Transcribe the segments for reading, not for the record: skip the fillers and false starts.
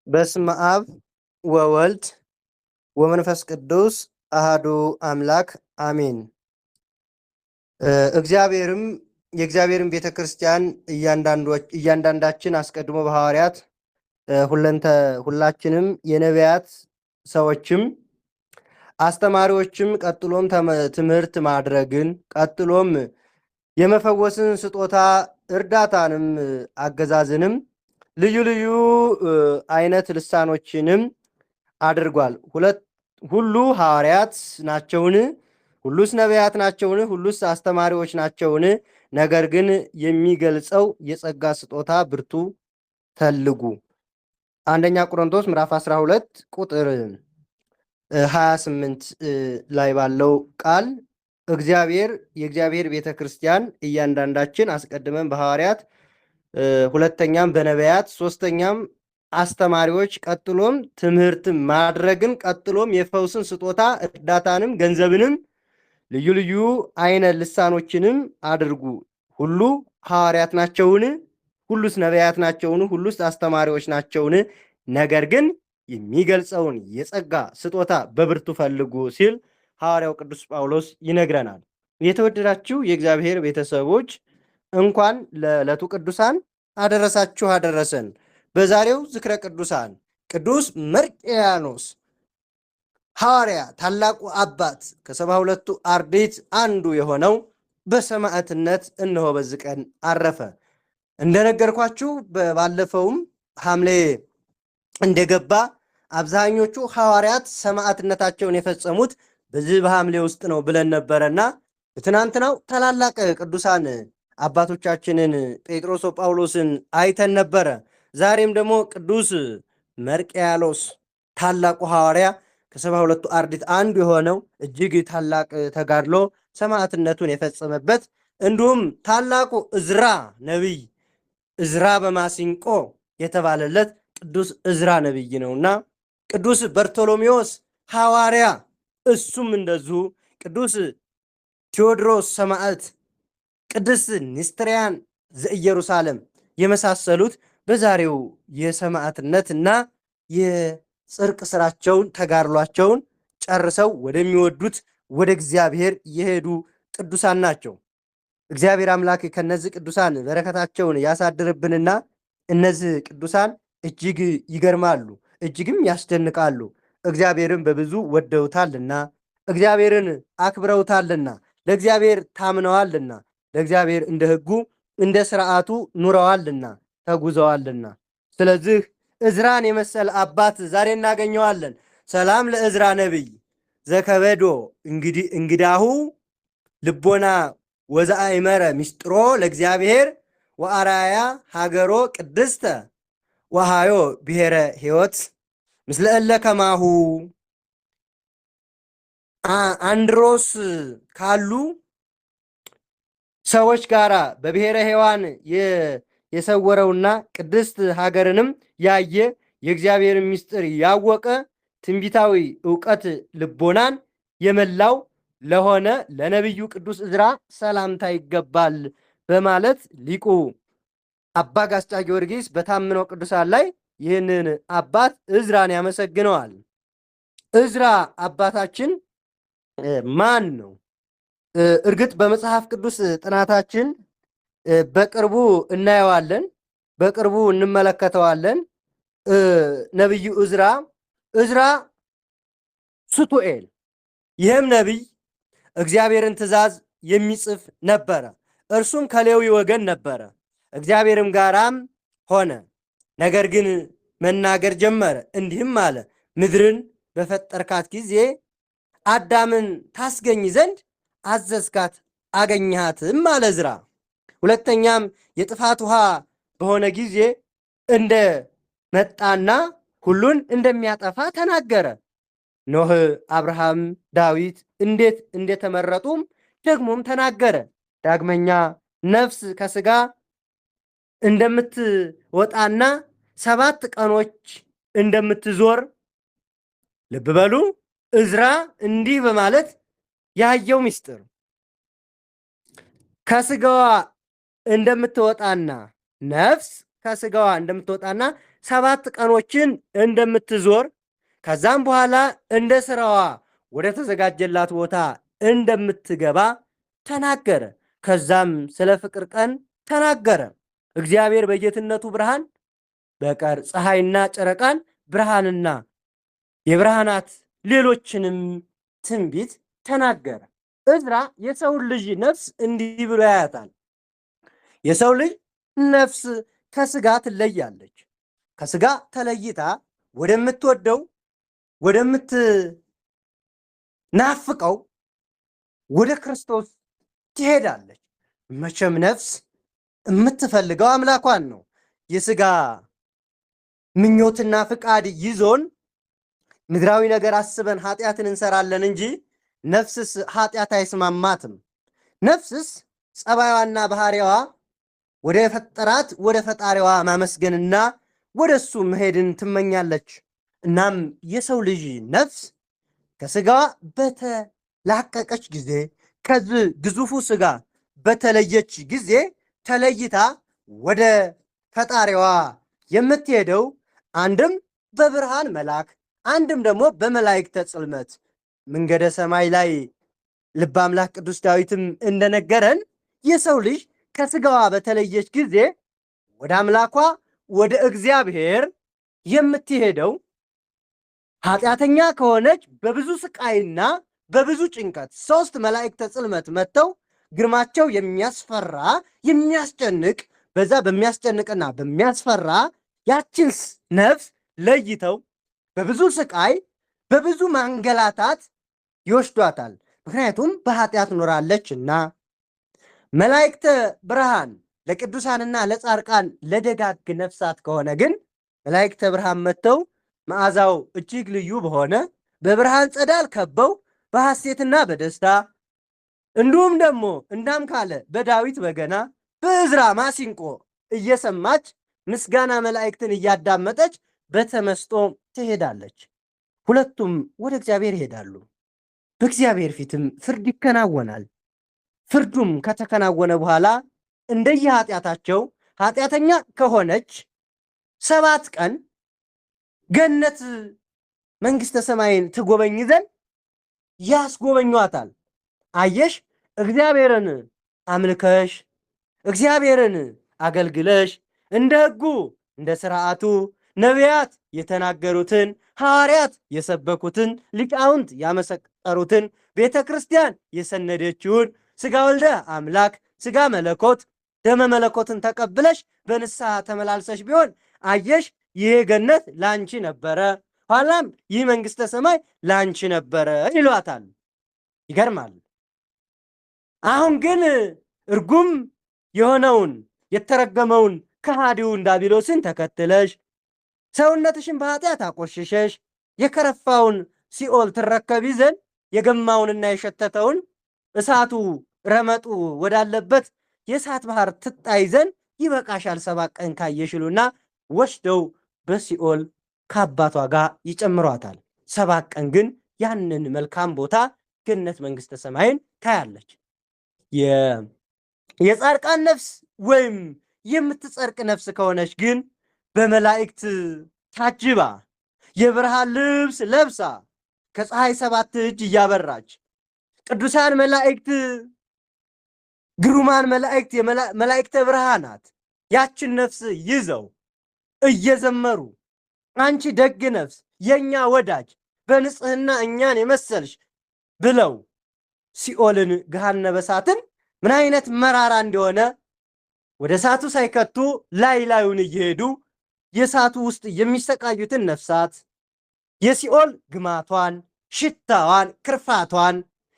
በስመ አብ ወወልድ ወመንፈስ ቅዱስ አሃዱ አምላክ አሜን። የእግዚአብሔርን ቤተ ክርስቲያን እያንዳንዳችን አስቀድሞ በሐዋርያት ሁላችንም የነቢያት ሰዎችም አስተማሪዎችም ቀጥሎም ትምህርት ማድረግን ቀጥሎም የመፈወስን ስጦታ እርዳታንም አገዛዝንም ልዩ ልዩ አይነት ልሳኖችንም አድርጓል። ሁሉ ሐዋርያት ናቸውን? ሁሉስ ነቢያት ናቸውን? ሁሉስ አስተማሪዎች ናቸውን? ነገር ግን የሚገልጸው የጸጋ ስጦታ ብርቱ ፈልጉ። አንደኛ ቆሮንቶስ ምዕራፍ 12 ቁጥር 28 ላይ ባለው ቃል የእግዚአብሔር ቤተ ክርስቲያን እያንዳንዳችን አስቀድመን በሐዋርያት ሁለተኛም በነቢያት ሶስተኛም አስተማሪዎች ቀጥሎም ትምህርት ማድረግን ቀጥሎም የፈውስን ስጦታ እርዳታንም ገንዘብንም ልዩ ልዩ አይነት ልሳኖችንም አድርጉ። ሁሉ ሐዋርያት ናቸውን? ሁሉስ ነቢያት ናቸውን? ሁሉስ አስተማሪዎች ናቸውን? ነገር ግን የሚገልጸውን የጸጋ ስጦታ በብርቱ ፈልጉ ሲል ሐዋርያው ቅዱስ ጳውሎስ ይነግረናል። የተወደዳችሁ የእግዚአብሔር ቤተሰቦች እንኳን ለዕለቱ ቅዱሳን አደረሳችሁ አደረሰን። በዛሬው ዝክረ ቅዱሳን ቅዱስ መርቅያኖስ ሐዋርያ ታላቁ አባት ከ72ቱ አርድእት አንዱ የሆነው በሰማዕትነት እነሆ በዚህ ቀን አረፈ። እንደነገርኳችሁ ባለፈውም ሐምሌ እንደገባ አብዛኞቹ ሐዋርያት ሰማዕትነታቸውን የፈጸሙት በዚህ በሐምሌ ውስጥ ነው ብለን ነበረና ትናንትናው ታላላቅ ቅዱሳን አባቶቻችንን ጴጥሮስ ጳውሎስን አይተን ነበረ። ዛሬም ደግሞ ቅዱስ መርቅያኖስ ታላቁ ሐዋርያ ከ72ቱ አርድእት አንዱ የሆነው እጅግ ታላቅ ተጋድሎ ሰማዕትነቱን የፈጸመበት እንዲሁም ታላቁ እዝራ ነቢይ እዝራ በማሲንቆ የተባለለት ቅዱስ እዝራ ነቢይ ነውና ቅዱስ በርቶሎሜዎስ ሐዋርያ እሱም እንደዚሁ ቅዱስ ቴዎድሮስ ሰማዕት፣ ቅድስት ንስጥርያን ዘኢየሩሳሌም የመሳሰሉት በዛሬው የሰማዕትነትና የጽድቅ ስራቸውን ተጋድሏቸውን ጨርሰው ወደሚወዱት ወደ እግዚአብሔር የሄዱ ቅዱሳን ናቸው። እግዚአብሔር አምላክ ከነዚህ ቅዱሳን በረከታቸውን ያሳድርብንና እነዚህ ቅዱሳን እጅግ ይገርማሉ፣ እጅግም ያስደንቃሉ። እግዚአብሔርን በብዙ ወደውታልና፣ እግዚአብሔርን አክብረውታልና፣ ለእግዚአብሔር ታምነዋልና፣ ለእግዚአብሔር እንደ ሕጉ እንደ ስርዓቱ ኑረዋልና ተጉዘዋልና። ስለዚህ እዝራን የመሰለ አባት ዛሬ እናገኘዋለን። ሰላም ለእዝራ ነቢይ ዘከበዶ እንግዳሁ ልቦና ወዘአእመረ ሚስጥሮ ለእግዚአብሔር ወአራያ ሃገሮ ቅድስተ ወሃዮ ብሔረ ሕይወት ምስለ እለ ከማሁ አንድሮስ ካሉ ሰዎች ጋር በብሔረ ሕያዋን የሰወረውና ቅድስት ሀገርንም ያየ የእግዚአብሔርን ምስጢር ያወቀ ትንቢታዊ ዕውቀት ልቦናን የመላው ለሆነ ለነቢዩ ቅዱስ እዝራ ሰላምታ ይገባል በማለት ሊቁ አባ ጋስጫ ጊዮርጊስ በታምነው ቅዱሳን ላይ ይህንን አባት እዝራን ያመሰግነዋል። እዝራ አባታችን ማን ነው? እርግጥ በመጽሐፍ ቅዱስ ጥናታችን በቅርቡ እናየዋለን፣ በቅርቡ እንመለከተዋለን። ነቢዩ እዝራ ሱቱኤል፣ ይህም ነቢይ እግዚአብሔርን ትእዛዝ የሚጽፍ ነበረ። እርሱም ከሌዊ ወገን ነበረ። እግዚአብሔርም ጋራም ሆነ። ነገር ግን መናገር ጀመረ፣ እንዲህም አለ፣ ምድርን በፈጠርካት ጊዜ አዳምን ታስገኝ ዘንድ አዘዝካት፣ አገኘሃትም አለ እዝራ። ሁለተኛም የጥፋት ውሃ በሆነ ጊዜ እንደ መጣና ሁሉን እንደሚያጠፋ ተናገረ። ኖህ፣ አብርሃም፣ ዳዊት እንዴት እንደተመረጡም ደግሞም ተናገረ። ዳግመኛ ነፍስ ከሥጋ እንደምትወጣና 7 ቀኖች እንደምትዞር ልብ በሉ። እዝራ እንዲህ በማለት ያየው ምስጢር ከሥጋዋ እንደምትወጣና ነፍስ ከስጋዋ እንደምትወጣና 7 ቀኖችን እንደምትዞር ከዛም በኋላ እንደ ስራዋ ወደ ተዘጋጀላት ቦታ እንደምትገባ ተናገረ። ከዛም ስለ ፍቅር ቀን ተናገረ። እግዚአብሔር በጌትነቱ ብርሃን በቀር ፀሐይና ጨረቃን ብርሃንና የብርሃናት ሌሎችንም ትንቢት ተናገረ። ዕዝራ የሰውን ልጅ ነፍስ እንዲህ ብሎ ያያታል። የሰው ልጅ ነፍስ ከስጋ ትለያለች። ከስጋ ተለይታ ወደምትወደው ወደምትናፍቀው ወደ ክርስቶስ ትሄዳለች። መቼም ነፍስ የምትፈልገው አምላኳን ነው። የስጋ ምኞትና ፍቃድ ይዞን ምድራዊ ነገር አስበን ኃጢአትን እንሰራለን እንጂ ነፍስስ ኃጢአት አይስማማትም። ነፍስስ ጸባይዋና ባህሪዋ ወደ ፈጠራት ወደ ፈጣሪዋ ማመስገንና ወደ እሱ መሄድን ትመኛለች። እናም የሰው ልጅ ነፍስ ከስጋዋ በተላቀቀች ጊዜ ከዚህ ግዙፉ ስጋ በተለየች ጊዜ ተለይታ ወደ ፈጣሪዋ የምትሄደው አንድም በብርሃን መልአክ አንድም ደግሞ በመላእክተ ጽልመት መንገደ ሰማይ ላይ ልበ አምላክ ቅዱስ ዳዊትም እንደነገረን የሰው ልጅ ከስጋዋ በተለየች ጊዜ ወደ አምላኳ ወደ እግዚአብሔር የምትሄደው ኃጢአተኛ ከሆነች በብዙ ስቃይና በብዙ ጭንቀት 3 መላእክተ ጽልመት መጥተው ግርማቸው የሚያስፈራ የሚያስጨንቅ በዛ በሚያስጨንቅና በሚያስፈራ ያችን ነፍስ ለይተው በብዙ ስቃይ በብዙ ማንገላታት ይወስዷታል። ምክንያቱም በኃጢአት ኖራለችና። መላእክተ ብርሃን ለቅዱሳንና ለጻድቃን ለደጋግ ነፍሳት ከሆነ ግን መላእክተ ብርሃን መጥተው መዓዛው እጅግ ልዩ በሆነ በብርሃን ጸዳል ከበው በሐሴትና በደስታ እንዲሁም ደግሞ እንዳም ካለ በዳዊት በገና በዕዝራ ማሲንቆ እየሰማች ምስጋና መላእክትን እያዳመጠች በተመስጦ ትሄዳለች። ሁለቱም ወደ እግዚአብሔር ይሄዳሉ። በእግዚአብሔር ፊትም ፍርድ ይከናወናል። ፍርዱም ከተከናወነ በኋላ እንደየ ኃጢአታቸው ኃጢአተኛ ከሆነች 7 ቀን ገነት መንግሥተ ሰማይን ትጎበኝ ዘንድ ያስጎበኟታል። አየሽ፣ እግዚአብሔርን አምልከሽ እግዚአብሔርን አገልግለሽ እንደ ሕጉ እንደ ሥርዓቱ ነቢያት የተናገሩትን ሐዋርያት የሰበኩትን ሊቃውንት ያመሰጠሩትን ቤተ ክርስቲያን የሰነደችውን ሥጋ ወልደ አምላክ ሥጋ መለኮት ደመ መለኮትን ተቀብለሽ በንስሐ ተመላልሰሽ ቢሆን አየሽ፣ ይህ ገነት ላንቺ ነበረ፣ ኋላም ይህ መንግሥተ ሰማይ ላንቺ ነበረ ይሏታል። ይገርማል። አሁን ግን እርጉም የሆነውን የተረገመውን ከሃዲውን ዲያብሎስን ተከትለሽ ሰውነትሽን በኃጢአት አቆሽሸሽ የከረፋውን ሲኦል ትረከቢ ዘንድ የገማውንና የሸተተውን እሳቱ ረመጡ ወዳለበት የእሳት ባህር ትጣይ ዘንድ ይበቃሻል 7 ቀን ካየሽሉና ወስደው በሲኦል ከአባቷ ጋር ይጨምሯታል። 7 ቀን ግን ያንን መልካም ቦታ ገነት መንግሥተ ሰማይን ታያለች። የጻድቃን ነፍስ ወይም የምትጸድቅ ነፍስ ከሆነች ግን በመላእክት ታጅባ የብርሃን ልብስ ለብሳ ከፀሐይ 7 እጅ እያበራች ቅዱሳን መላእክት ግሩማን መላእክት መላእክተ ብርሃናት ያችን ነፍስ ይዘው እየዘመሩ አንቺ ደግ ነፍስ የኛ ወዳጅ በንጽህና እኛን የመሰልሽ ብለው ሲኦልን ገሃነመ እሳትን ምን አይነት መራራ እንደሆነ ወደ እሳቱ ሳይከቱ ላዩን እየሄዱ የእሳቱ ውስጥ የሚሰቃዩትን ነፍሳት የሲኦል ግማቷን፣ ሽታዋን፣ ክርፋቷን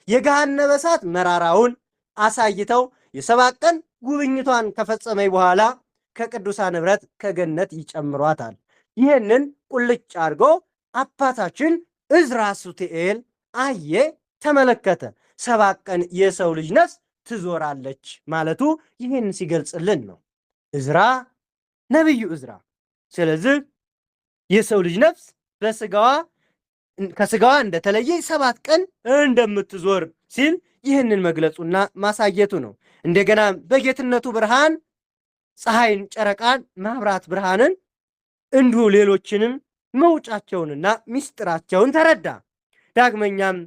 የገሃነመ እሳት መራራውን አሳይተው የ7 ቀን ጉብኝቷን ከፈጸመኝ በኋላ ከቅዱሳን ኅብረት ከገነት ይጨምሯታል። ይህንን ቁልጭ አድርጎ አባታችን ዕዝራ ሱቱኤል አየ፣ ተመለከተ። 7 ቀን የሰው ልጅ ነፍስ ትዞራለች ማለቱ ይህን ሲገልጽልን ነው ዕዝራ ነቢዩ ዕዝራ። ስለዚህ የሰው ልጅ ነፍስ ከስጋዋ እንደተለየ 7 ቀን እንደምትዞር ሲል ይህንን መግለጹና ማሳየቱ ነው። እንደገና በጌትነቱ ብርሃን ፀሐይን፣ ጨረቃን ማብራት ብርሃንን እንዲሁ ሌሎችንም መውጫቸውንና ምስጢራቸውን ተረዳ። ዳግመኛም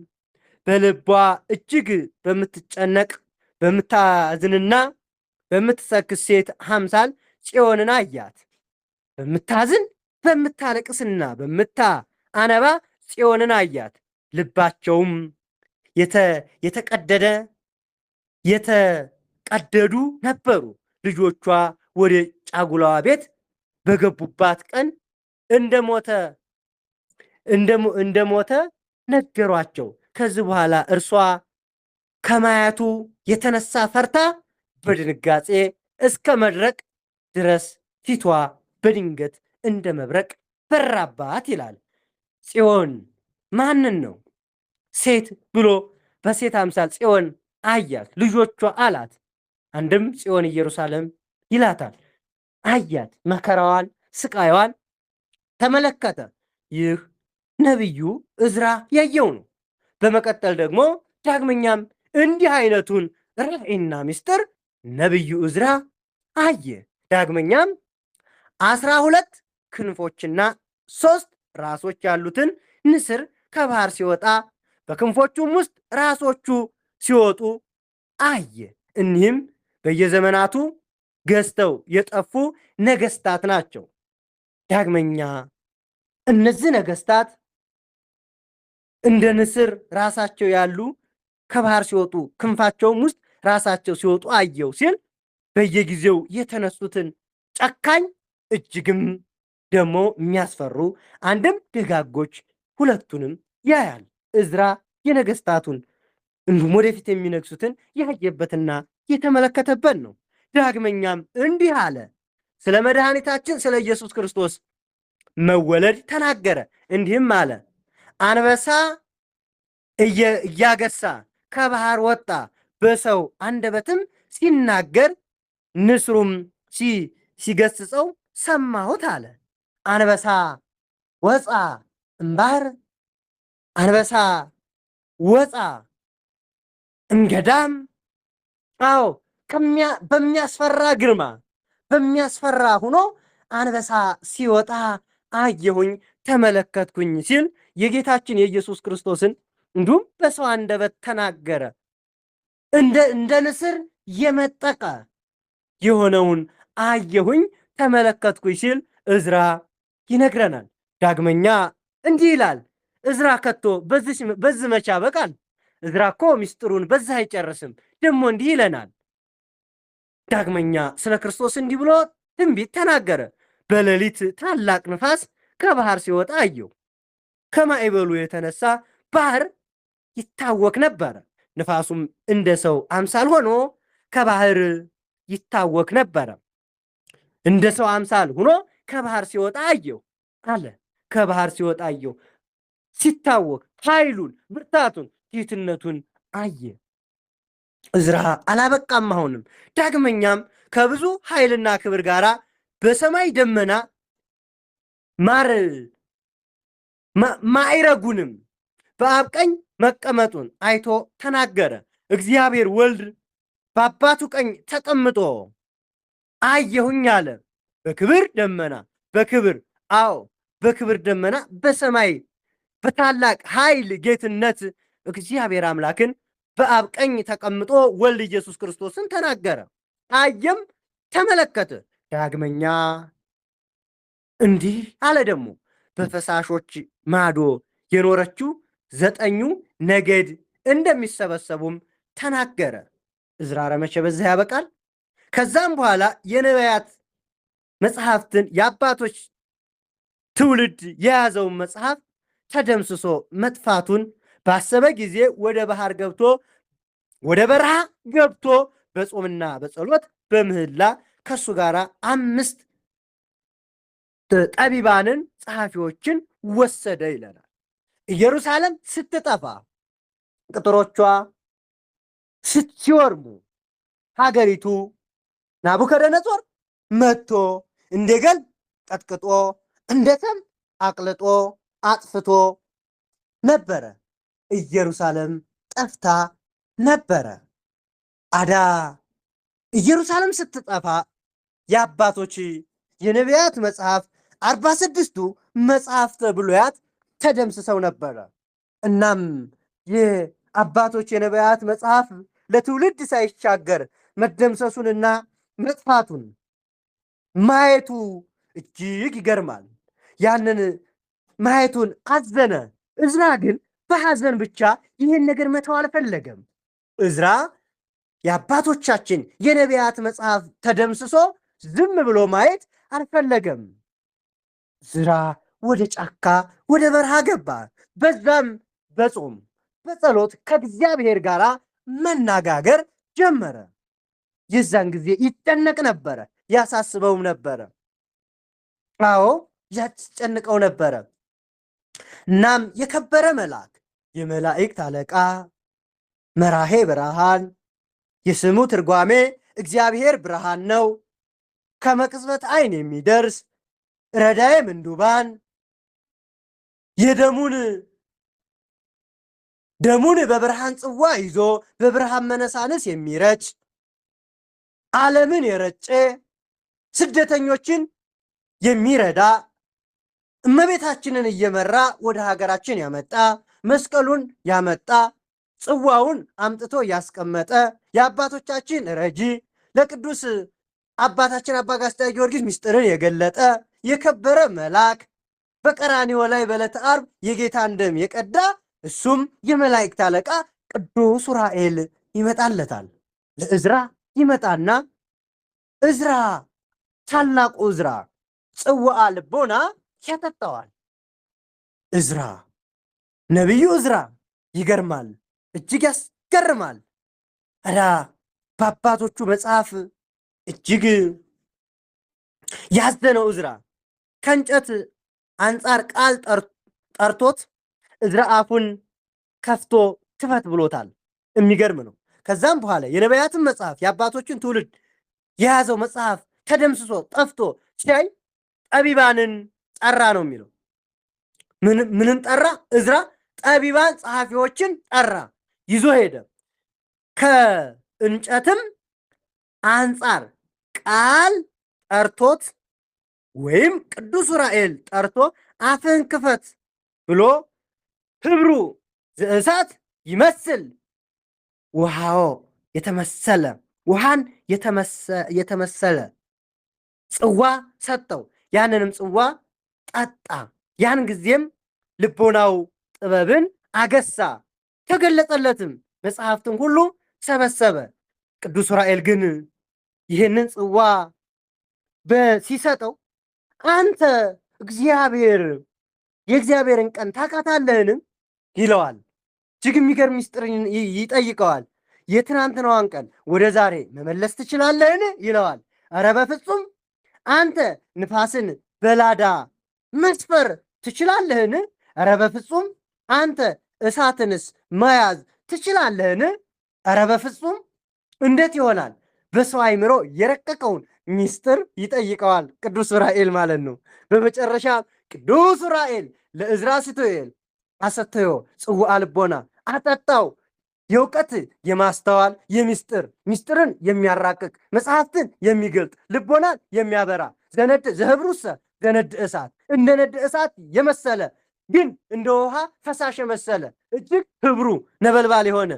በልቧ እጅግ በምትጨነቅ በምታዝንና በምትሰክስ ሴት አምሳል ጽዮንን አያት። በምታዝን በምታለቅስና በምታነባ ጽዮንን አያት። ልባቸውም የተቀደዱ ነበሩ። ልጆቿ ወደ ጫጉላዋ ቤት በገቡባት ቀን እንደሞተ ነገሯቸው። ከዚህ በኋላ እርሷ ከማየቱ የተነሳ ፈርታ በድንጋጤ እስከ መድረቅ ድረስ ፊቷ በድንገት እንደ መብረቅ በራባት ይላል። ጽዮን ማንን ነው? ሴት ብሎ በሴት አምሳል ጽዮን አያት። ልጆቿ አላት። አንድም ጽዮን ኢየሩሳሌም ይላታል። አያት፣ መከራዋን፣ ስቃይዋን ተመለከተ። ይህ ነቢዩ ዕዝራ ያየው ነው። በመቀጠል ደግሞ ዳግመኛም እንዲህ አይነቱን ራእይና ምስጢር ነቢዩ ዕዝራ አየ። ዳግመኛም 12 ክንፎችና 3 ራሶች ያሉትን ንስር ከባህር ሲወጣ በክንፎቹም ውስጥ ራሶቹ ሲወጡ አየ። እኒህም በየዘመናቱ ገዝተው የጠፉ ነገስታት ናቸው። ዳግመኛ እነዚህ ነገስታት እንደ ንስር ራሳቸው ያሉ ከባህር ሲወጡ ክንፋቸውም ውስጥ ራሳቸው ሲወጡ አየው ሲል በየጊዜው የተነሱትን ጨካኝ እጅግም ደግሞ የሚያስፈሩ አንድም ደጋጎች ሁለቱንም ያያል። ዕዝራ የነገስታቱን እንዲሁም ወደፊት የሚነግሱትን ያየበትና የተመለከተበት ነው። ዳግመኛም እንዲህ አለ። ስለ መድኃኒታችን ስለ ኢየሱስ ክርስቶስ መወለድ ተናገረ። እንዲህም አለ። አንበሳ እያገሳ ከባህር ወጣ፣ በሰው አንደበትም ሲናገር ንስሩም ሲገስጸው ሰማሁት አለ። አንበሳ ወፃ እምባህር፣ አንበሳ ወፃ እምገዳም። አዎ በሚያስፈራ ግርማ በሚያስፈራ ሁኖ አንበሳ ሲወጣ አየሁኝ ተመለከትኩኝ ሲል የጌታችን የኢየሱስ ክርስቶስን እንዲሁም በሰው አንደበት ተናገረ። እንደ ንስር የመጠቀ የሆነውን አየሁኝ ተመለከትኩኝ ሲል ዕዝራ ይነግረናል። ዳግመኛ እንዲህ ይላል። ዕዝራ ከቶ በዚህ መቻ በቃል ዕዝራ እኮ ምስጢሩን በዛ አይጨርስም። ደግሞ እንዲህ ይለናል። ዳግመኛ ስለ ክርስቶስ እንዲህ ብሎ ትንቢት ተናገረ። በሌሊት ታላቅ ንፋስ ከባህር ሲወጣ አየው። ከማዕበሉ የተነሳ ባህር ይታወክ ነበረ። ንፋሱም እንደ ሰው አምሳል ሆኖ ከባህር ይታወክ ነበረ። እንደ ሰው አምሳል ሆኖ ከባህር ሲወጣ አየው አለ። ከባህር ሲወጣ አየው፣ ሲታወክ ኃይሉን፣ ብርታቱን፣ ትሕትነቱን አየ። ዕዝራ አላበቃም። አሁንም ዳግመኛም ከብዙ ኃይልና ክብር ጋር በሰማይ ደመና ማዕረጉንም በአብ ቀኝ መቀመጡን አይቶ ተናገረ። እግዚአብሔር ወልድ በአባቱ ቀኝ ተቀምጦ አየሁኝ አለ። በክብር ደመና በክብር ደመና በሰማይ በታላቅ ኃይል ጌትነት እግዚአብሔር አምላክን በአብ ቀኝ ተቀምጦ ወልድ ኢየሱስ ክርስቶስን ተናገረ። አየም ተመለከተ። ዳግመኛ እንዲህ አለ። ደግሞ በፈሳሾች ማዶ የኖረችው 9 ነገድ እንደሚሰበሰቡም ተናገረ። ዕዝራ ረመቼ በዛ ያበቃል። ከዛም በኋላ የነቢያት መጽሐፍትን የአባቶች ትውልድ የያዘውን መጽሐፍ ተደምስሶ መጥፋቱን ባሰበ ጊዜ ወደ በረሃ ገብቶ በጾምና በጸሎት በምህላ ከሱ ጋር 5 ጠቢባንን ጸሐፊዎችን ወሰደ ይለናል። ኢየሩሳሌም ስትጠፋ ቅጥሮቿ ሲወርሙ ሀገሪቱ ናቡከደነጾር መጥቶ እንደ ገል ቀጥቅጦ እንደ ሰም አቅልጦ አጥፍቶ ነበረ። ኢየሩሳሌም ጠፍታ ነበረ። ኢየሩሳሌም ስትጠፋ የአባቶች የነቢያት መጽሐፍ 46ቱ መጽሐፍተ ብሉያት ተደምስሰው ነበረ። እናም የአባቶች የነቢያት መጽሐፍ ለትውልድ ሳይሻገር መደምሰሱንና መጥፋቱን ማየቱ እጅግ ይገርማል። ያንን ማየቱን አዘነ። እዝራ ግን በሐዘን ብቻ ይህን ነገር መተው አልፈለገም። እዝራ የአባቶቻችን የነቢያት መጽሐፍ ተደምስሶ ዝም ብሎ ማየት አልፈለገም። እዝራ ወደ ጫካ ወደ በረሃ ገባ። በዛም በጾም በጸሎት ከእግዚአብሔር ጋር መነጋገር ጀመረ። የዛን ጊዜ ይጨነቅ ነበረ፣ ያሳስበውም ነበረ። አዎ ያስጨንቀው ነበረ። እናም የከበረ መልአክ የመላእክት አለቃ መራሄ ብርሃን፣ የስሙ ትርጓሜ እግዚአብሔር ብርሃን ነው፣ ከመቅጽበት ዓይን የሚደርስ ረዳዬ ምንዱባን፣ ደሙን በብርሃን ጽዋ ይዞ በብርሃን መነሳንስ የሚረጭ ዓለምን የረጨ ስደተኞችን የሚረዳ እመቤታችንን እየመራ ወደ ሀገራችን ያመጣ መስቀሉን ያመጣ ጽዋውን አምጥቶ ያስቀመጠ የአባቶቻችን ረጂ ለቅዱስ አባታችን አባ ጋስታ ጊዮርጊስ ምስጢርን የገለጠ የከበረ መልአክ በቀራንዮ ላይ በዕለተ ዓርብ የጌታን ደም የቀዳ እሱም የመላእክት አለቃ ቅዱስ ዑራኤል ይመጣለታል። ለእዝራ ይመጣና እዝራ ታላቁ እዝራ ጽዋአ ልቦና ያጠጣዋል። እዝራ ነቢዩ እዝራ ይገርማል፣ እጅግ ያስገርማል። እዳ በአባቶቹ መጽሐፍ እጅግ ያዘነው እዝራ ከእንጨት አንጻር ቃል ጠርቶት እዝራ አፉን ከፍቶ ክፈት ብሎታል። የሚገርም ነው። ከዛም በኋላ የነቢያትን መጽሐፍ የአባቶችን ትውልድ የያዘው መጽሐፍ ተደምስሶ ጠፍቶ ሲያይ ጠቢባንን ጠራ ነው የሚለው። ምንን ጠራ? እዝራ ጠቢባን ጸሐፊዎችን ጠራ፣ ይዞ ሄደ። ከእንጨትም አንጻር ቃል ጠርቶት ወይም ቅዱስ ዑራኤል ጠርቶ አፍህን ክፈት ብሎ ህብሩ ዘእሳት ይመስል ውሃን የተመሰለ ጽዋ ሰጠው። ያንንም ጽዋ ጠጣ። ያን ጊዜም ልቦናው ጥበብን አገሳ፣ ተገለጸለትም፣ መጽሐፍትን ሁሉ ሰበሰበ። ቅዱስ ዑራኤል ግን ይህንን ጽዋ ሲሰጠው አንተ የእግዚአብሔርን ቀን ታውቃታለህን ይለዋል። እጅግ የሚገርም ምስጢር ይጠይቀዋል። የትናንትናዋን ቀን ወደ ዛሬ መመለስ ትችላለህን ይለዋል። ኧረ በፍጹም። አንተ ንፋስን በላዳ መስፈር ትችላለህን? ኧረ በፍጹም። አንተ እሳትንስ መያዝ ትችላለህን? ኧረ በፍጹም። እንዴት ይሆናል? በሰው አእምሮ የረቀቀውን ምስጢር ይጠይቀዋል ቅዱስ ዑራኤል ማለት ነው። በመጨረሻ ቅዱስ ዑራኤል ለእዝራ ስትኤል አሰተዮ ጽዋአ ልቦና አጠጣው። የእውቀት የማስተዋል ምስጢርን የሚያራቅቅ መጽሐፍትን የሚገልጥ ልቦናን የሚያበራ ዘህብሩሰ ዘነድ እሳት እንደ ነድ እሳት የመሰለ ግን እንደ ውሃ ፈሳሽ የመሰለ እጅግ ህብሩ ነበልባል የሆነ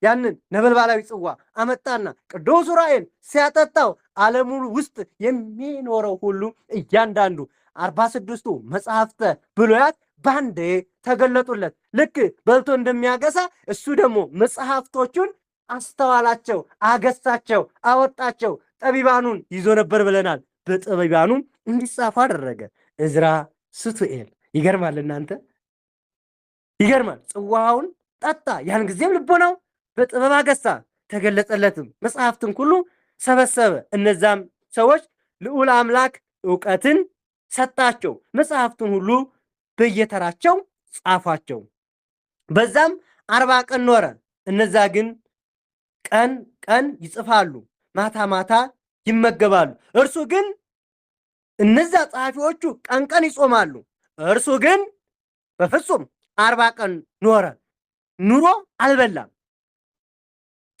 ያንን ነበልባላዊ ጽዋ አመጣና ቅዱስ ዑራኤል ሲያጠጣው ዓለሙ ውስጥ የሚኖረው ሁሉ እያንዳንዱ 46ቱ መጽሐፍተ ብሉያት ባንዴ ተገለጡለት። ልክ በልቶ እንደሚያገሳ እሱ ደግሞ መጽሐፍቶቹን አስተዋላቸው፣ አገሳቸው፣ አወጣቸው። ጠቢባኑን ይዞ ነበር ብለናል። በጠቢባኑም እንዲጻፉ አደረገ። እዝራ ስትኤል ይገርማል። እናንተ ይገርማል። ጽዋውን ጠጣ። ያን ጊዜም ልቦናው በጥበብ አገሳ፣ ተገለጸለትም። መጽሐፍትን ሁሉ ሰበሰበ። እነዛም ሰዎች ልዑል አምላክ ዕውቀትን ሰጣቸው። መጽሐፍትን ሁሉ በየተራቸው ጻፏቸው። በዛም 40 ቀን ኖረ። እነዛ ግን ቀን ቀን ይጽፋሉ፣ ማታ ማታ ይመገባሉ። እርሱ ግን እነዛ ጸሐፊዎቹ ቀን ቀን ይጾማሉ። እርሱ ግን በፍጹም 40 ቀን ኖረ። ኑሮ አልበላም።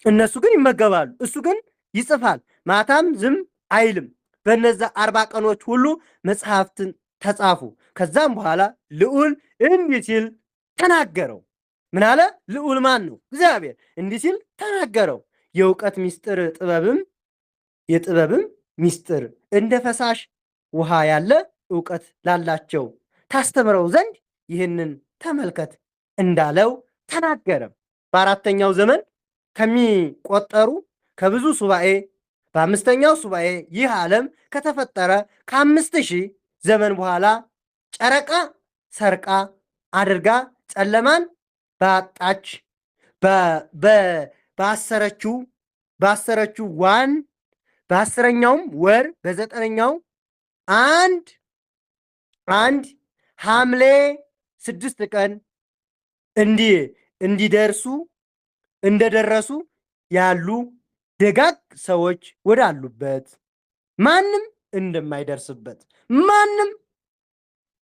እነሱ ግን ይመገባሉ፣ እሱ ግን ይጽፋል። ማታም ዝም አይልም። በነዛ 40 ቀኖች ሁሉ መጽሐፍትን ተጻፉ። ከዛም በኋላ ልዑል እንዲህ ሲል ተናገረው። ምን አለ? ልዑል ማን ነው? እግዚአብሔር። እንዲህ ሲል ተናገረው። የእውቀት ምስጢር የጥበብም ምስጢር እንደ ፈሳሽ ውሃ ያለ እውቀት ላላቸው ታስተምረው ዘንድ ይህንን ተመልከት እንዳለው ተናገረ። በአራተኛው ዘመን ከሚቆጠሩ ከብዙ ሱባኤ በአምስተኛው ሱባኤ ይህ ዓለም ከተፈጠረ ከ5000 ዘመን በኋላ ጨረቃ ሰርቃ አድርጋ ጨለማን ባጣች ባሰረችው በ10ኛውም ወር በ9ኛው አንድ ሐምሌ 6 ቀን እንደደረሱ ያሉ ደጋግ ሰዎች ወዳሉበት ማንም እንደማይደርስበት ማንም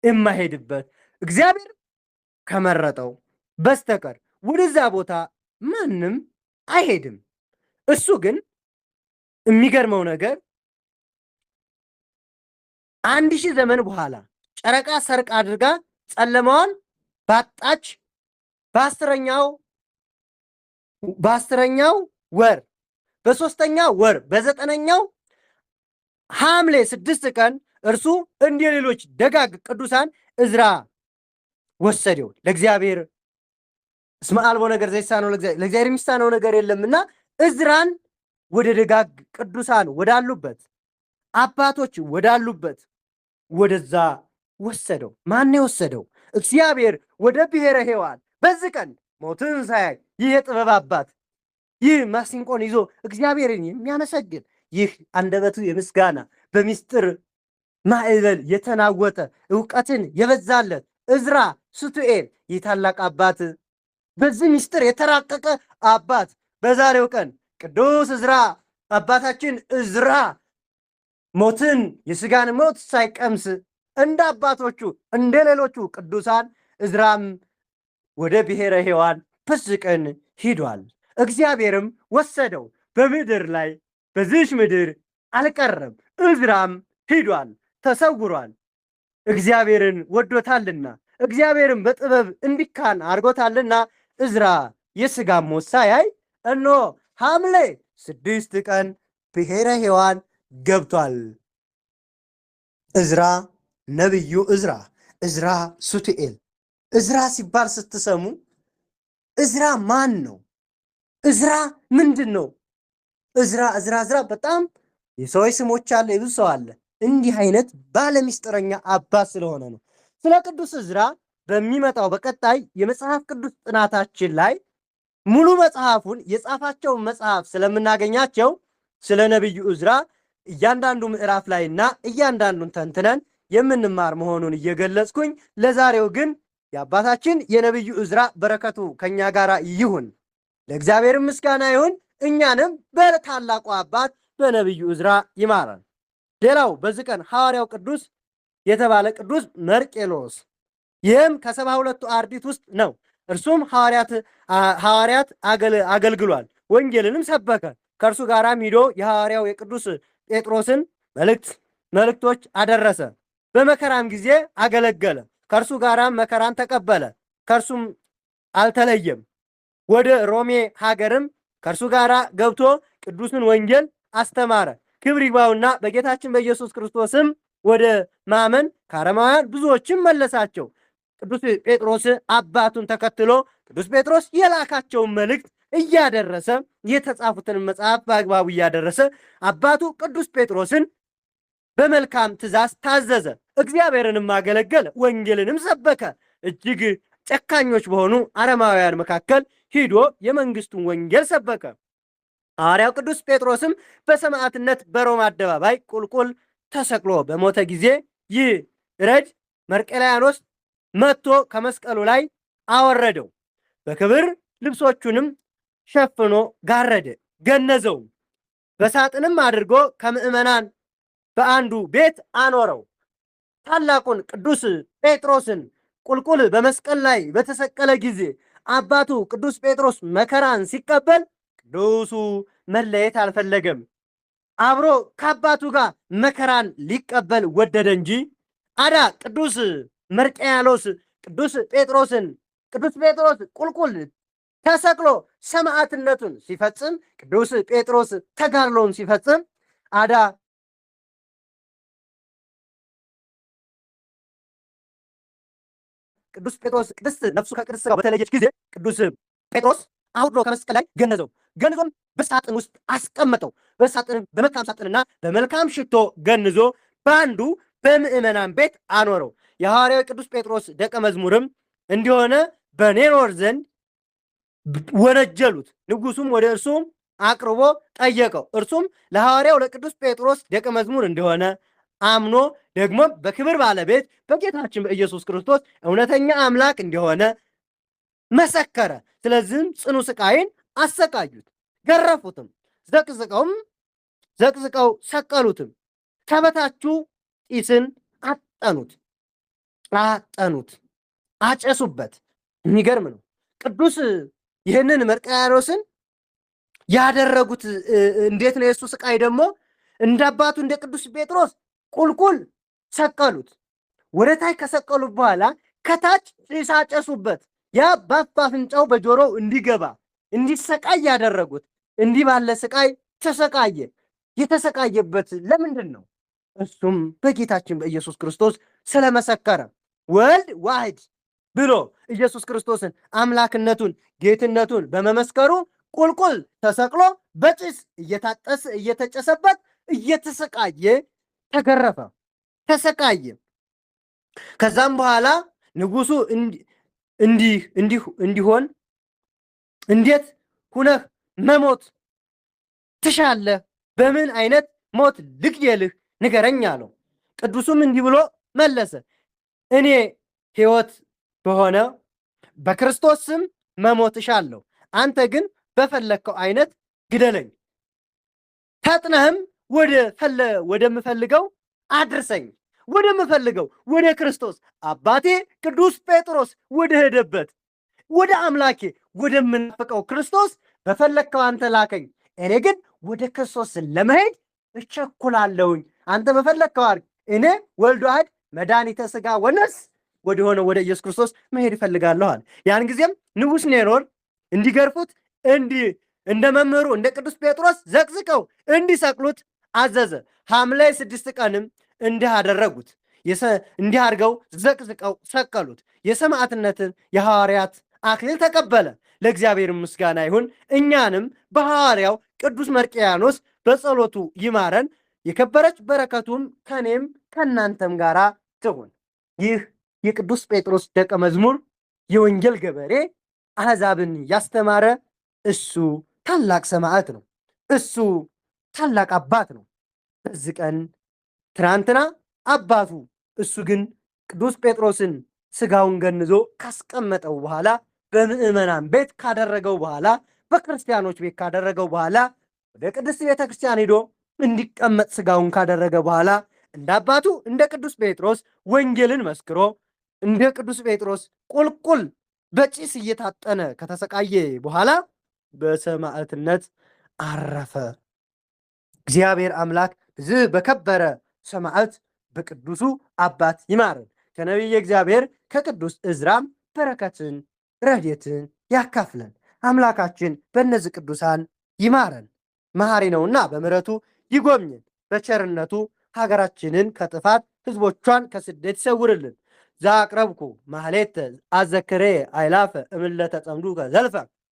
የማይሄድበት እግዚአብሔር ከመረጠው በስተቀር ወደዛ ቦታ ማንም አይሄድም። እሱ ግን የሚገርመው ነገር 1000 ዘመን በኋላ ጨረቃ ሰርቅ አድርጋ ጨለማዋን ባጣች በ10ኛው ወር በ3ኛው ወር በ9ኛው ሐምሌ 6 ቀን እርሱ እንደ ሌሎች ደጋግ ቅዱሳን ዕዝራ ወሰደው። ለእግዚአብሔር እስመ አልቦ ነገር ዘይሳነው ለእግዚአብሔር የሚሳነው ነገር የለምና ዕዝራን ወደ ደጋግ ቅዱሳን ወዳሉበት አባቶች ወዳሉበት ወደዛ ወሰደው። ማን የወሰደው? እግዚአብሔር ወደ ብሔረ ሔዋን። በዚህ ቀን ሞትን ሳያይ ይህ የጥበብ አባት ይህ ማሲንቆን ይዞ እግዚአብሔርን የሚያመሰግን ይህ አንደበቱ የምስጋና በሚስጥር ማዕበል የተናወጠ ዕውቀትን የበዛለት ዕዝራ ሱቱኤል ይህ ታላቅ አባት በዚህ ሚስጥር የተራቀቀ አባት በዛሬው ቀን ቅዱስ ዕዝራ አባታችን ዕዝራ ሞትን የሥጋን ሞት ሳይቀምስ እንደ አባቶቹ እንደ ሌሎቹ ቅዱሳን ዕዝራም ወደ ብሔረ ሔዋን በዚህ ቀን ሂዷል። እግዚአብሔርም ወሰደው። በምድር ላይ በዚች ምድር አልቀረም። ዕዝራም ሂዷል፣ ተሰውሯል። እግዚአብሔርን ወዶታልና እግዚአብሔርን በጥበብ እንዲካን አድርጎታልና ዕዝራ የሥጋን ሞት ሳያይ እነሆ ሐምሌ 6 ቀን ብሔረ ሔዋን ገብቷል። ዕዝራ ነቢዩ ዕዝራ ሱቱኤል። ዕዝራ ሲባል ስትሰሙ ዕዝራ ማን ነው? ዕዝራ ምንድን ነው? ዕዝራ በጣም የሰዎች ስሞች አለ፣ የብዙ ሰው አለ። እንዲህ አይነት ባለሚስጥረኛ አባት ስለሆነ ነው። ስለ ቅዱስ ዕዝራ በሚመጣው በቀጣይ የመጽሐፍ ቅዱስ ጥናታችን ላይ ሙሉ መጽሐፉን የጻፋቸውን መጽሐፍ ስለምናገኛቸው ስለ ነቢዩ ዕዝራ እያንዳንዱ ምዕራፍ ላይና እያንዳንዱን ተንትነን የምንማር መሆኑን እየገለጽኩኝ ለዛሬው ግን የአባታችን የነቢዩ ዕዝራ በረከቱ ከኛ ጋር ይሁን። ለእግዚአብሔር ምስጋና ይሁን። እኛንም በታላቁ አባት በነቢዩ ዕዝራ ይማራል። ሌላው በዚህ ቀን ሐዋርያው ቅዱስ የተባለ ቅዱስ መርቄሎስ፣ ይህም ከ72ቱ አርድእት ውስጥ ነው። እርሱም ሐዋርያት አገልግሏል፣ ወንጌልንም ሰበከ። ከእርሱ ጋራም ሂዶ የሐዋርያው የቅዱስ ጴጥሮስን መልእክቶች አደረሰ። በመከራም ጊዜ አገለገለ። ከእርሱ ጋራም መከራን ተቀበለ። ከእርሱም አልተለየም። ወደ ሮሜ ሀገርም ከእርሱ ጋር ገብቶ ቅዱስን ወንጌል አስተማረ። ክብር ይግባውና በጌታችን በኢየሱስ ክርስቶስም ወደ ማመን ከአረማውያን ብዙዎችም መለሳቸው። ቅዱስ ጴጥሮስ አባቱን ተከትሎ ቅዱስ ጴጥሮስ የላካቸውን መልእክት እያደረሰ የተጻፉትን መጽሐፍ በአግባቡ እያደረሰ አባቱ ቅዱስ ጴጥሮስን በመልካም ትእዛዝ ታዘዘ። እግዚአብሔርንም አገለገለ፣ ወንጌልንም ሰበከ። እጅግ ጨካኞች በሆኑ አረማውያን መካከል ሂዶ የመንግስቱን ወንጌል ሰበከ። ሐዋርያው ቅዱስ ጴጥሮስም በሰማዕትነት በሮማ አደባባይ ቁልቁል ተሰቅሎ በሞተ ጊዜ ይህ ረድ መርቄላያኖስ መጥቶ ከመስቀሉ ላይ አወረደው። በክብር ልብሶቹንም ሸፍኖ ጋረደ፣ ገነዘውም። በሳጥንም አድርጎ ከምዕመናን በአንዱ ቤት አኖረው። ታላቁን ቅዱስ ጴጥሮስን ቁልቁል በመስቀል ላይ በተሰቀለ ጊዜ አባቱ ቅዱስ ጴጥሮስ መከራን ሲቀበል ቅዱሱ መለየት አልፈለገም። አብሮ ከአባቱ ጋር መከራን ሊቀበል ወደደ እንጂ አዳ ቅዱስ መርቅያኖስ ቅዱስ ጴጥሮስ ቁልቁል ተሰቅሎ ሰማዕትነቱን ሲፈጽም ቅዱስ ጴጥሮስ ተጋድሎውን ሲፈጽም አዳ ቅዱስ ጴጥሮስ ቅድስት ነፍሱ ከቅድስት ሥጋው በተለየች ጊዜ ቅዱስ ጴጥሮስ አውርዶ ከመስቀል ላይ ገንዞም በሳጥን ውስጥ አስቀመጠው። በመልካም ሳጥንና በመልካም ሽቶ ገንዞ በአንዱ በምዕመናን ቤት አኖረው። የሐዋርያው ቅዱስ ጴጥሮስ ደቀ መዝሙርም እንዲሆነ በኔሮር ዘንድ ወነጀሉት። ንጉሱም ወደ እርሱ አቅርቦ ጠየቀው። እርሱም ለሐዋርያው ለቅዱስ ጴጥሮስ ደቀ መዝሙር እንደሆነ አምኖ ደግሞ በክብር ባለቤት በጌታችን በኢየሱስ ክርስቶስ እውነተኛ አምላክ እንደሆነ መሰከረ። ስለዚህም ጽኑ ስቃይን አሰቃዩት፣ ገረፉትም፣ ዘቅዝቀው ሰቀሉትም። ከበታቹ ጢስን አጠኑት፣ አጨሱበት። የሚገርም ነው። ቅዱስ ይህንን መርቅያኖስን ያደረጉት እንዴት ነው? የእሱ ስቃይ ደግሞ እንደ አባቱ እንደ ቅዱስ ጴጥሮስ ቁልቁል ሰቀሉት። ወደ ታች ከሰቀሉት በኋላ ከታች ጢስ አጨሱበት። ያ በአፍንጫው በጆሮው እንዲገባ እንዲሰቃይ ያደረጉት። እንዲህ ባለ ስቃይ ተሰቃየ። የተሰቃየበት ለምንድን ነው? እሱም በጌታችን በኢየሱስ ክርስቶስ ስለመሰከረ ወልድ ዋሕድ ብሎ ኢየሱስ ክርስቶስን አምላክነቱን ጌትነቱን በመመስከሩ ቁልቁል ተሰቅሎ በጭስ እየተጨሰበት እየተሰቃየ ተገረፈ፣ ተሰቃየ። ከዛም በኋላ ንጉሱ እንዲሆን እንዴት ሁነህ መሞት ትሻለህ? በምን አይነት ሞት ልግደልህ ንገረኝ አለው። ቅዱሱም እንዲህ ብሎ መለሰ፣ እኔ ሕይወት በሆነ በክርስቶስ ስም መሞት እሻለሁ። አንተ ግን በፈለግከው አይነት ግደለኝ፣ ፈጥነህም ወደምፈልገው አድርሰኝ፣ ወደምፈልገው ወደ ክርስቶስ አባቴ ቅዱስ ጴጥሮስ ወደ ሄደበት ወደ አምላኬ ወደምናፍቀው ክርስቶስ በፈለግከው አንተ ላከኝ። እኔ ግን ወደ ክርስቶስ ለመሄድ እቸኩላለሁኝ። አንተ በፈለግከው አድርግ። እኔ ወልድ ዋሕድ መድኃኒተ ሥጋ ወነፍስ ወደሆነ ወደ ኢየሱስ ክርስቶስ መሄድ እፈልጋለሁ አለ። ያን ጊዜም ንጉሥ ኔሮን እንዲገርፉት እንደ መምህሩ እንደ ቅዱስ ጴጥሮስ ዘቅዝቀው እንዲሰቅሉት አዘዘ። ሐምሌ 6 ቀንም እንዲህ አደረጉት። እንዲህ አድርገው ዘቅዝቀው ሰቀሉት። የሰማዕትነትን የሐዋርያት አክሊል ተቀበለ። ለእግዚአብሔር ምስጋና ይሁን። እኛንም በሐዋርያው ቅዱስ መርቅያኖስ በጸሎቱ ይማረን። የከበረች በረከቱም ከኔም ከእናንተም ጋር ትሁን። ይህ የቅዱስ ጴጥሮስ ደቀ መዝሙር የወንጌል ገበሬ አሕዛብን ያስተማረ እሱ ታላቅ ሰማዕት ነው። እሱ ታላቅ አባት ነው። በዚህ ቀን ትናንትና አባቱ እሱ ግን ቅዱስ ጴጥሮስን ሥጋውን ገንዞ ካስቀመጠው በኋላ በምዕመናን ቤት ካደረገው በኋላ በክርስቲያኖች ቤት ካደረገው በኋላ ወደ ቅድስት ቤተ ክርስቲያን ሄዶ እንዲቀመጥ ሥጋውን ካደረገ በኋላ እንደ አባቱ እንደ ቅዱስ ጴጥሮስ ወንጌልን መስክሮ እንደ ቅዱስ ጴጥሮስ ቁልቁል በጭስ እየታጠነ ከተሰቃየ በኋላ በሰማዕትነት አረፈ። እግዚአብሔር አምላክ እዚህ በከበረ ሰማዕት በቅዱሱ አባት ይማረን። ከነቢየ እግዚአብሔር ከቅዱስ ዕዝራም በረከትን ረድኤትን ያካፍለን። አምላካችን በእነዚህ ቅዱሳን ይማረን። መሐሪ ነውና በምሕረቱ ይጎብኝን። በቸርነቱ ሀገራችንን ከጥፋት ሕዝቦቿን ከስደት ይሰውርልን። ዛቅረብኩ ማህሌተ አዘክሬ አይላፈ እምለተ ጸምዱከ ዘልፈ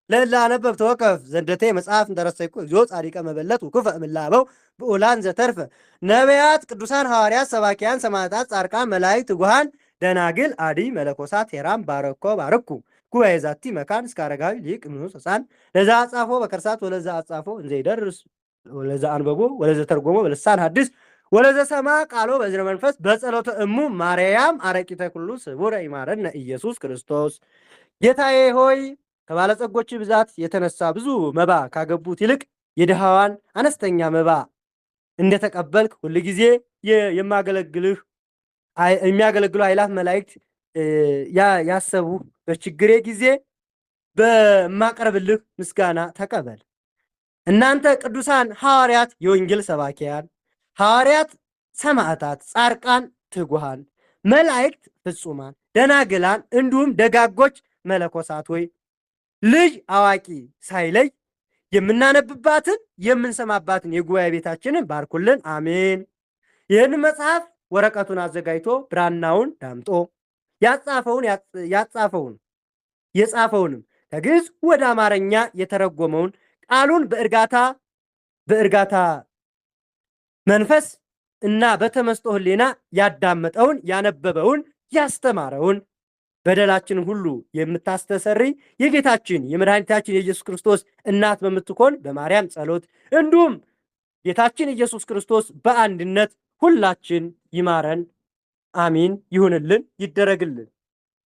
ለእለ አነበብ ተወከፍ ዘንደቴ መጽሐፍ እንተረሰይኩ እግዚኦ ጻዲቀ መበለት ውኩፈ እምላበው ብኡላን ዘተርፈ ነቢያት፣ ቅዱሳን ሐዋርያት፣ ሰባኪያን፣ ሰማዕታት፣ ጻድቃን፣ መላእክት፣ ትጉሃን፣ ደናግል፣ አዲ መለኮሳት ሄራም ባርኩ ጉባኤ ዛቲ መካን እስከ አረጋዊ ሊቅ ንዑስ ሕፃን ለዛ አጻፎ በከርሳት ወለዛ አጻፎ እንዘ ይደርስ ወለዛ አንበቦ ወለዘ ተርጎሞ በልሳን ሐዲስ ወለዘ ሰማ ቃሎ በዝነ መንፈስ በጸሎተ እሙ ማርያም አረቂተ ኩሉ ስቡረ ይማረነ ኢየሱስ ክርስቶስ። ጌታዬ ሆይ ከባለጸጎች ብዛት የተነሳ ብዙ መባ ካገቡት ይልቅ የድሃዋን አነስተኛ መባ እንደተቀበልክ ሁልጊዜ የሚያገለግሉ አእላፍ መላእክት ያሰቡ በችግሬ ጊዜ በማቀርብልህ ምስጋና ተቀበል። እናንተ ቅዱሳን ሐዋርያት፣ የወንጌል ሰባኪያን ሐዋርያት፣ ሰማዕታት፣ ጻድቃን፣ ትጉሃን፣ መላእክት ፍጹማን፣ ደናግላን እንዲሁም ደጋጎች መለኮሳት ሆይ ልጅ አዋቂ ሳይለይ የምናነብባትን የምንሰማባትን የጉባኤ ቤታችንን ባርኩልን፣ አሜን። ይህን መጽሐፍ ወረቀቱን አዘጋጅቶ ብራናውን ዳምጦ የጻፈውንም ከግዕዝ ወደ አማርኛ የተረጎመውን ቃሉን በእርጋታ መንፈስ እና በተመስጦ ሕሊና ያዳመጠውን ያነበበውን ያስተማረውን በደላችን ሁሉ የምታስተሰሪ የጌታችን የመድኃኒታችን የኢየሱስ ክርስቶስ እናት በምትኮን በማርያም ጸሎት እንዲሁም ጌታችን ኢየሱስ ክርስቶስ በአንድነት ሁላችን ይማረን፣ አሚን። ይሁንልን፣ ይደረግልን።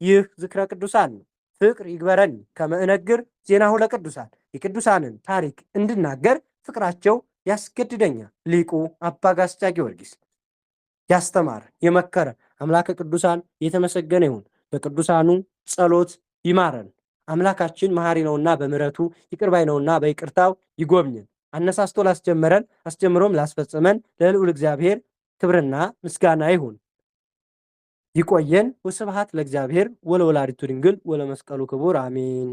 ይህ ዝክረ ቅዱሳን ነው። ፍቅር ይግበረን ከመ እነግር ዜናሁ ለቅዱሳን። የቅዱሳንን ታሪክ እንድናገር ፍቅራቸው ያስገድደኛል። ሊቁ አባ ጋስጫ ጊዮርጊስ ያስተማረ የመከረ አምላከ ቅዱሳን የተመሰገነ ይሁን። በቅዱሳኑ ጸሎት ይማረን። አምላካችን መሐሪ ነውና በምሕረቱ ይቅር ባይ ነውና በይቅርታው ይጎብኝን። አነሳስቶ ላስጀመረን አስጀምሮም ላስፈጸመን ለልዑል እግዚአብሔር ክብርና ምስጋና ይሁን። ይቆየን። ወስብሐት ለእግዚአብሔር ወለወላዲቱ ድንግል ወለመስቀሉ ክቡር አሜን።